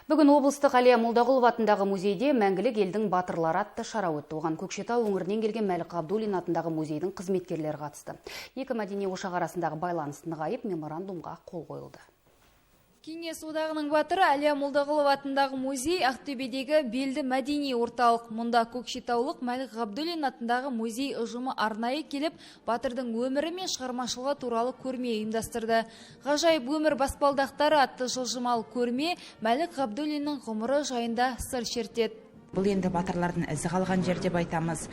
Бүгін облыстық Әлия Молдағұлова атындағы музейде мәңгілік елдің батырлары атты шара өтті. Оған Көкшетау өңірінен келген Мәлік Ғабдуллин атындағы музейдің қызметкерлері қатысты. Екі мәдени ошақ арасындағы байланыс нығайып, меморандумға қол қойылды. Кеңес одағының батыры Әлия Молдағұлова атындағы музей Ақтөбедегі белді мәдени орталық. Мұнда көкшетаулық Мәлік Ғабдуллин атындағы музей ұжымы арнайы келіп, батырдың өмірі мен шығармашылығы туралы көрме ұйымдастырды. Ғажайып өмір баспалдақтары атты жылжымалы көрме Мәлік Ғабдуллиннің ғұмыры жайында сыр шертеді. Бұл енді батырлардың ізі қалған жер деп айтамыз.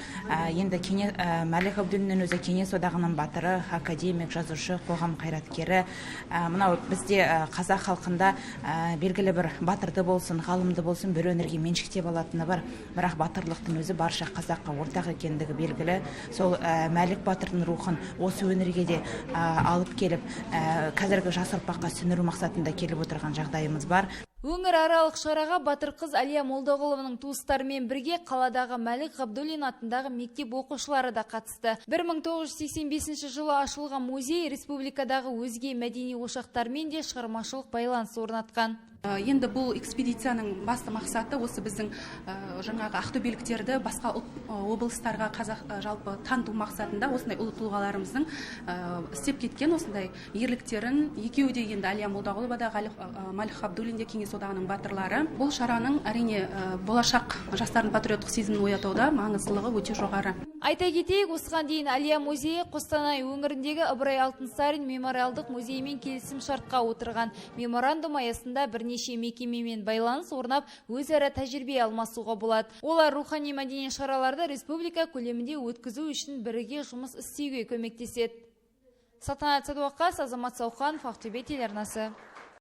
Енді Мәлік Ғабдуллиннің өзі Кеңес одағының батыры, академик, жазушы, қоғам қайраткері. Мынау бізде қазақ халқында белгілі бір батырды болсын, ғалымды болсын, бір өнерге меншіктеп алатыны бар. Бірақ батырлықтың өзі барша қазаққа ортақ екендігі белгілі. Сол Мәлік батырдың рухын осы өнерге де алып келіп, қазіргі жас ұрпаққа сіңіру мақсатында келіп отырған жағдайымыз бар. Өңір аралық шараға батыр қыз Әлия Молдағұлованың туыстарымен бірге қаладағы Мәлік Ғабдуллин атындағы мектеп оқушылары да қатысты. 1985 жылы ашылған музей республикадағы өзге мәдени ошақтармен де шығармашылық байланыс орнатқан. Енді бұл экспедицияның басты мақсаты осы біздің жаңағы ақтөбеліктерді басқа облыстарға жалпы таныту мақсатында осындай ұлы тұлғаларымыздың істеп кеткен осындай ерліктерін, екеуі де енді Әлия Молдағұлова да Мәлік Ғабдуллин де Кеңес одағының батырлары. Бұл шараның әрине болашақ жастардың патриоттық сезімін оятуда маңыздылығы өте жоғары. Айта кетейік, осыған дейін Әлия музейі Қостанай өңіріндегі Ыбырай Алтынсарин мемориалдық музеймен келісім шартқа отырған. Меморандум аясында бірнеше мекемемен байланыс орнап, өзара тәжірибе алмасуға болады. Олар рухани мәдени шараларды республика көлемінде өткізу үшін бірге жұмыс істеуге көмектеседі. Салтанат Садуақас, Азамат Сауханов, Ақтөбе телеарнасы.